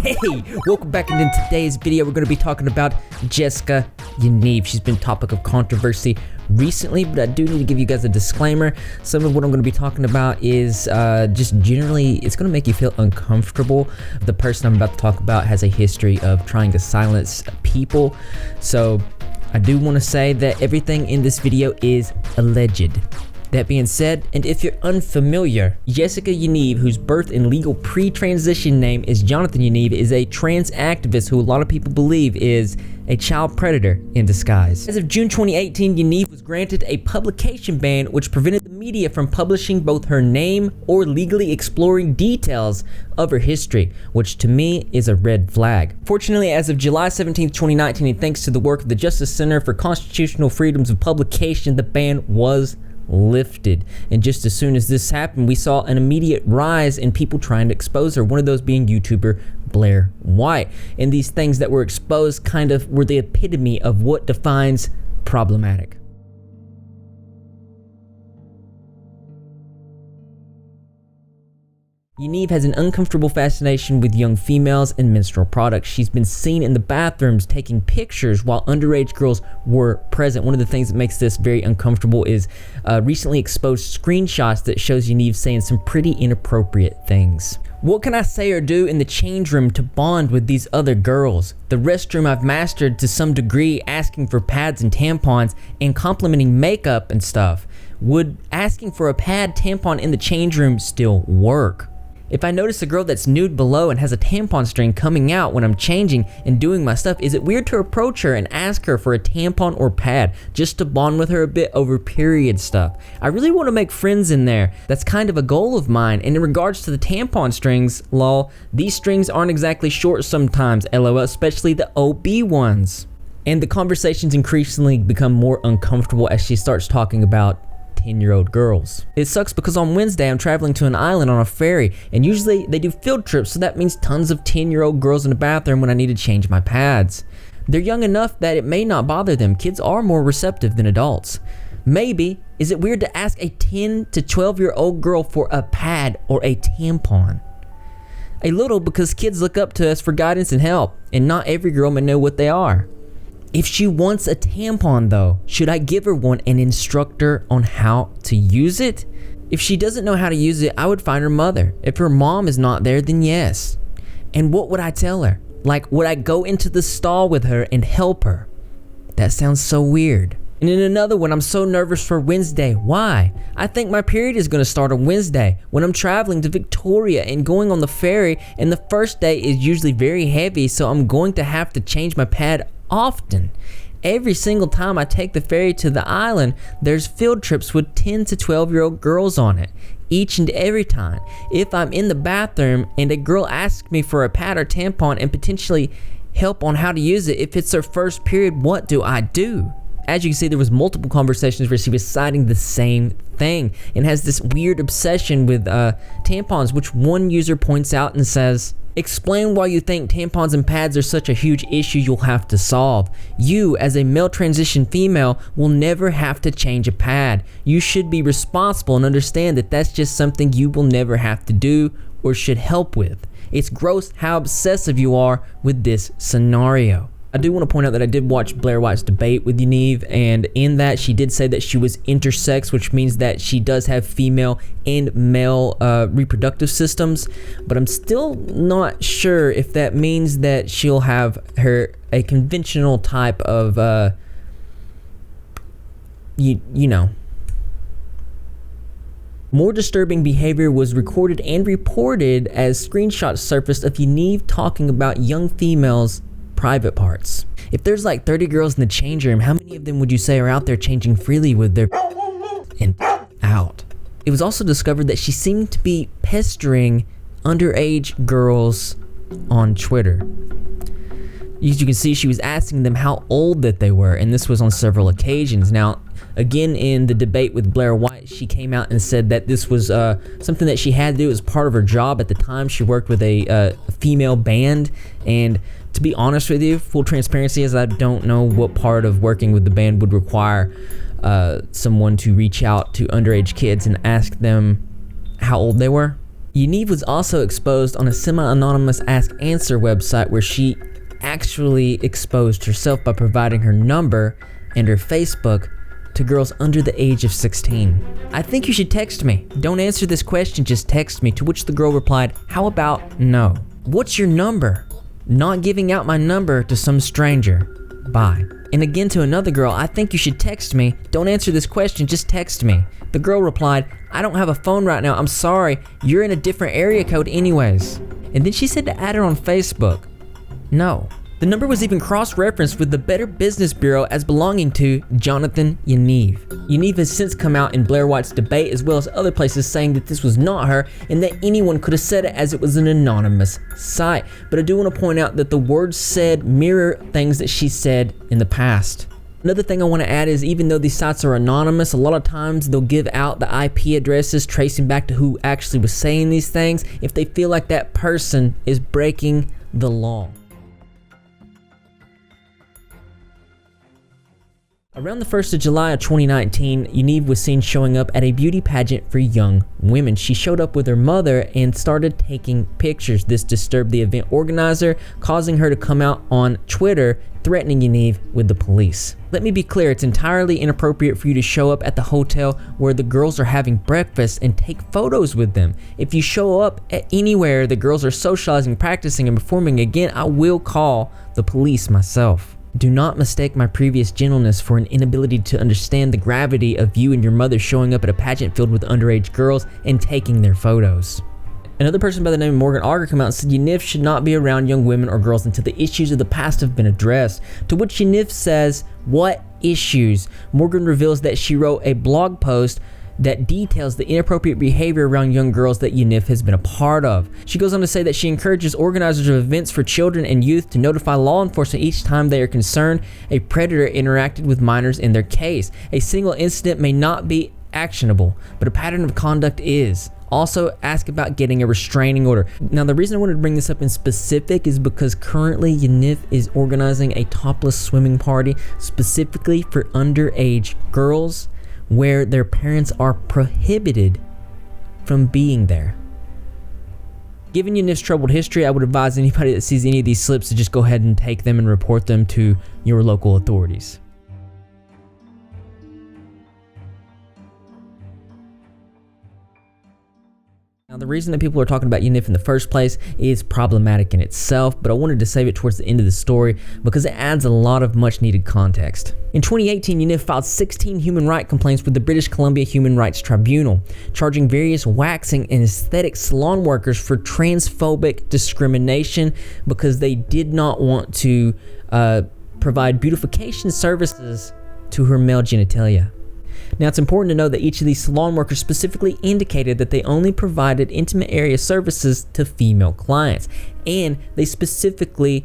Hey, welcome back, and in today's video we're going to be talking about Jessica Yaniv. She's been topic of controversy recently, but I do need to give you guys a disclaimer. Some of what I'm going to be talking about is just generally, it's going to make you feel uncomfortable. The person I'm about to talk about has a history of trying to silence people, so I do want to say that everything in this video is alleged. That being said, and if you're unfamiliar, Jessica Yaniv, whose birth and legal pre-transition name is Jonathan Yaniv, is a trans activist who a lot of people believe is a child predator in disguise. As of June 2018, Yaniv was granted a publication ban which prevented the media from publishing both her name or legally exploring details of her history, which to me is a red flag. Fortunately, as of July 17, 2019, and thanks to the work of the Justice Center for Constitutional Freedoms of Publication, the ban was lifted. And just as soon as this happened, we saw an immediate rise in people trying to expose her, one of those being YouTuber Blaire White. And these things that were exposed kind of were the epitome of what defines problematic. Yaniv has an uncomfortable fascination with young females and menstrual products. She's been seen in the bathrooms taking pictures while underage girls were present. One of the things that makes this very uncomfortable is recently exposed screenshots that shows Yaniv saying some pretty inappropriate things. What can I say or do in the change room to bond with these other girls? The restroom I've mastered to some degree, asking for pads and tampons and complimenting makeup and stuff. Would asking for a pad tampon in the change room still work? If I notice a girl that's nude below and has a tampon string coming out when I'm changing and doing my stuff, is it weird to approach her and ask her for a tampon or pad just to bond with her a bit over period stuff? I really want to make friends in there. That's kind of a goal of mine. And in regards to the tampon strings, lol, these strings aren't exactly short sometimes, lol, especially the OB ones. And the conversations increasingly become more uncomfortable as she starts talking about 10-year-old girls. It sucks because on Wednesday I'm traveling to an island on a ferry, and usually they do field trips, so that means tons of 10-year-old girls in the bathroom when I need to change my pads. They're young enough that it may not bother them. Kids are more receptive than adults. Maybe, is it weird to ask a 10 to 12-year-old girl for a pad or a tampon? A little, because kids look up to us for guidance and help, and not every girl may know what they are. If she wants a tampon though, should I give her one and instruct her on how to use it? If she doesn't know how to use it, I would find her mother. If her mom is not there, then yes. And what would I tell her? Like, would I go into the stall with her and help her? That sounds so weird. And in another one, I'm so nervous for Wednesday. Why? I think my period is going to start on Wednesday when I'm traveling to Victoria and going on the ferry, and the first day is usually very heavy, so I'm going to have to change my pad often. Every single time I take the ferry to the island, there's field trips with 10 to 12-year-old girls on it. Each and every time. If I'm in the bathroom and a girl asks me for a pad or tampon and potentially help on how to use it, if it's her first period, what do I do? As you can see, there was multiple conversations where she was citing the same thing and has this weird obsession with tampons, which one user points out and says, explain why you think tampons and pads are such a huge issue you'll have to solve. You, as a male transition female, will never have to change a pad. You should be responsible and understand that that's just something you will never have to do or should help with. It's gross how obsessive you are with this scenario. I do want to point out that I did watch Blaire White's debate with Yaniv, and in that she did say that she was intersex, which means that she does have female and male reproductive systems, but I'm still not sure if that means that she'll have a conventional type of you know. More disturbing behavior was recorded and reported as screenshots surfaced of Yaniv talking about young females' private parts. If there's like 30 girls in the change room, how many of them would you say are out there changing freely with their and out? It was also discovered that she seemed to be pestering underage girls on Twitter. As you can see, she was asking them how old that they were, and this was on several occasions. Now, again, in the debate with Blaire White, she came out and said that this was something that she had to do as part of her job. At the time, she worked with a female band, and to be honest with you, full transparency, as I don't know what part of working with the band would require someone to reach out to underage kids and ask them how old they were. Yaniv was also exposed on a semi-anonymous Ask Answer website where she actually exposed herself by providing her number and her Facebook to girls under the age of 16. I think you should text me. Don't answer this question, just text me. To which the girl replied, how about no? What's your number? Not giving out my number to some stranger. Bye. And again to another girl, I think you should text me. Don't answer this question, just text me. The girl replied, I don't have a phone right now, I'm sorry. You're in a different area code anyways. And then she said to add her on Facebook. No. The number was even cross-referenced with the Better Business Bureau as belonging to Jonathan Yaniv. Yaniv has since come out in Blaire White's debate as well as other places saying that this was not her and that anyone could have said it as it was an anonymous site. But I do want to point out that the words said mirror things that she said in the past. Another thing I want to add is even though these sites are anonymous, a lot of times they'll give out the IP addresses tracing back to who actually was saying these things if they feel like that person is breaking the law. Around the 1st of July of 2019, Yaniv was seen showing up at a beauty pageant for young women. She showed up with her mother and started taking pictures. This disturbed the event organizer, causing her to come out on Twitter threatening Yaniv with the police. Let me be clear, it's entirely inappropriate for you to show up at the hotel where the girls are having breakfast and take photos with them. If you show up at anywhere the girls are socializing, practicing, and performing again, I will call the police myself. Do not mistake my previous gentleness for an inability to understand the gravity of you and your mother showing up at a pageant filled with underage girls and taking their photos. Another person by the name of Morgane Oger came out and said Yaniv should not be around young women or girls until the issues of the past have been addressed. To which Yaniv says, what issues? Morgane reveals that she wrote a blog post that details the inappropriate behavior around young girls that Yaniv has been a part of. She goes on to say that she encourages organizers of events for children and youth to notify law enforcement each time they are concerned a predator interacted with minors in their case. A single incident may not be actionable, but a pattern of conduct is. Also, ask about getting a restraining order. Now, the reason I wanted to bring this up in specific is because currently Yaniv is organizing a topless swimming party specifically for underage girls, where their parents are prohibited from being there. Given Yaniv's troubled history, I would advise anybody that sees any of these slips to just go ahead and take them and report them to your local authorities. Now, the reason that people are talking about Yaniv in the first place is problematic in itself, but I wanted to save it towards the end of the story because it adds a lot of much needed context. In 2018, Yaniv filed 16 human rights complaints with the British Columbia Human Rights Tribunal, charging various waxing and aesthetic salon workers for transphobic discrimination because they did not want to provide beautification services to her male genitalia. Now, it's important to know that each of these salon workers specifically indicated that they only provided intimate area services to female clients, and they specifically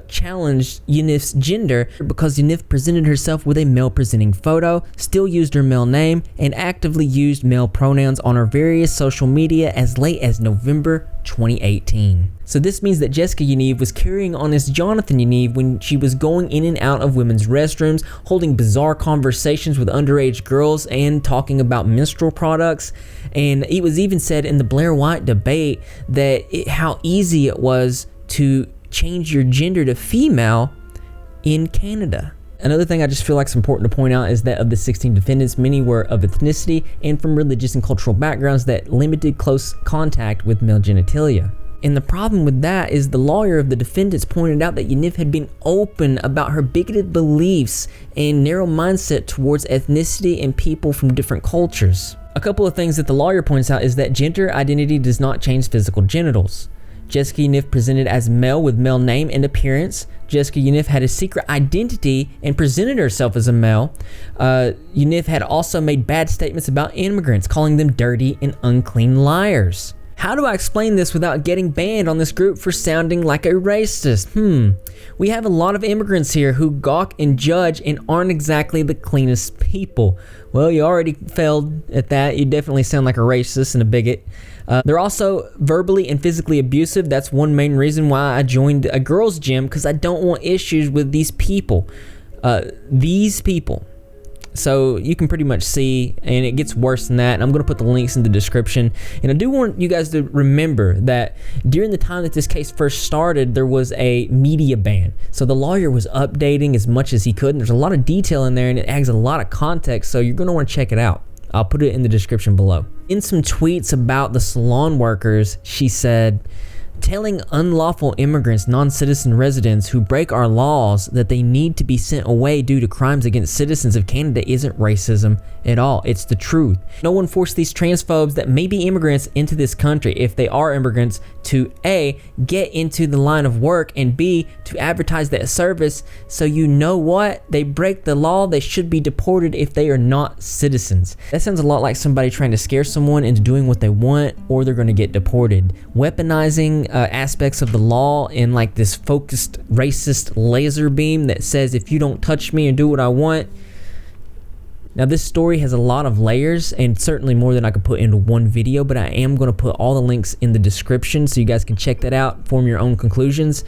challenged Yaniv's gender because Yaniv presented herself with a male-presenting photo, still used her male name, and actively used male pronouns on her various social media as late as November 2018. So this means that Jessica Yaniv was carrying on as Jonathan Yaniv when she was going in and out of women's restrooms, holding bizarre conversations with underage girls, and talking about menstrual products. And it was even said in the Blaire White debate that how easy it was to change your gender to female in Canada. Another thing I just feel like it's important to point out is that of the 16 defendants, many were of ethnicity and from religious and cultural backgrounds that limited close contact with male genitalia. And the problem with that is the lawyer of the defendants pointed out that Yaniv had been open about her bigoted beliefs and narrow mindset towards ethnicity and people from different cultures. A couple of things that the lawyer points out is that gender identity does not change physical genitals. Jessica Yaniv presented as male with male name and appearance. Jessica Yaniv had a secret identity and presented herself as a male. Yaniv had also made bad statements about immigrants, calling them dirty and unclean liars. How do I explain this without getting banned on this group for sounding like a racist? We have a lot of immigrants here who gawk and judge and aren't exactly the cleanest people. Well, you already failed at that. You definitely sound like a racist and a bigot. They're also verbally and physically abusive. That's one main reason why I joined a girls' gym, because I don't want issues with these people. So you can pretty much see, and it gets worse than that. And I'm going to put the links in the description. And I do want you guys to remember that during the time that this case first started, there was a media ban. So the lawyer was updating as much as he could. And there's a lot of detail in there, and it adds a lot of context. So you're going to want to check it out. I'll put it in the description below. In some tweets about the salon workers, she said, telling unlawful immigrants, non-citizen residents who break our laws that they need to be sent away due to crimes against citizens of Canada isn't racism at all. It's the truth. No one forced these transphobes that may be immigrants into this country, if they are immigrants, to A, get into the line of work, and B, to advertise that service. So you know what? They break the law. They should be deported if they are not citizens. That sounds a lot like somebody trying to scare someone into doing what they want, or they're going to get deported. Weaponizing aspects of the law in like this focused racist laser beam that says if you don't touch me and do what I want. Now this story has a lot of layers, and certainly more than I could put into one video, but I am going to put all the links in the description so you guys can check that out, form your own conclusions.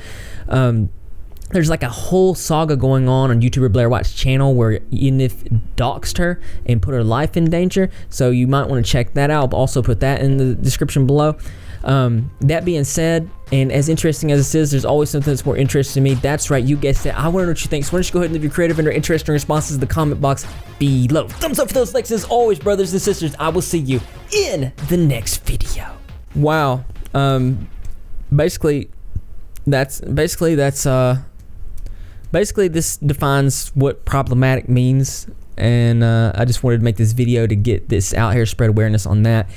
There's like a whole saga going on YouTuber Blaire White's channel where Yaniv doxed her and put her life in danger, so you might want to check that out. I'll also put that in the description below. That being said, and as interesting as this is, there's always something that's more interesting to me. That's right, you guessed it. I want to know what you think, so why don't you go ahead and leave your creative and or interesting responses in the comment box below. Thumbs up for those likes. As always, brothers and sisters, I will see you in the next video. Wow. Basically this defines what problematic means, and I just wanted to make this video to get this out here, spread awareness on that.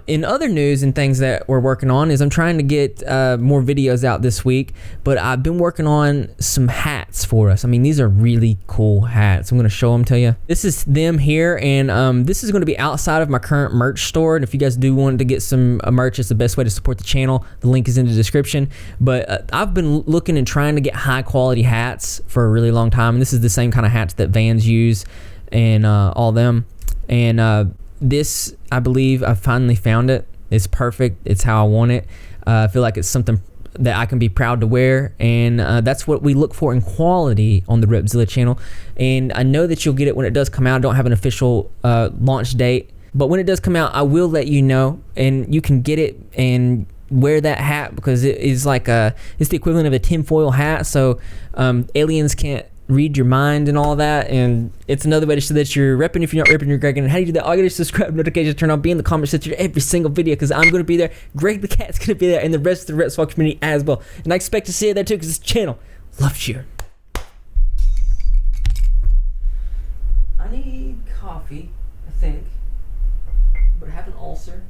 In other news and things that we're working on is I'm trying to get more videos out this week, but I've been working on some hats for us. I mean, these are really cool hats. I'm going to show them to you. This is them here, and this is going to be outside of my current merch store, and if you guys do want to get some merch, it's the best way to support the channel. The link is in the description, but I've been looking and trying to get high quality hats for a really long time, and this is the same kind of hats that Vans use and all them, and this, I believe I finally found it. It's perfect. It's how I want it. I feel like it's something that I can be proud to wear, and that's what we look for in quality on the Repzilla channel. And I know that you'll get it when it does come out. I don't have an official launch date, but when it does come out, I will let you know, and you can get it and wear that hat, because it is like it's the equivalent of a tinfoil hat, so aliens can't read your mind and all that, and it's another way to show that you're repping. If you're not repping, you're Greg. And how do you do that? All you gotta do is subscribe, notifications turn on, be in the comment section every single video, because I'm gonna be there, Greg the Cat's gonna be there, and the rest of the Repswap community as well. And I expect to see you there too, because this channel loves you. I need coffee, I think, but I have an ulcer.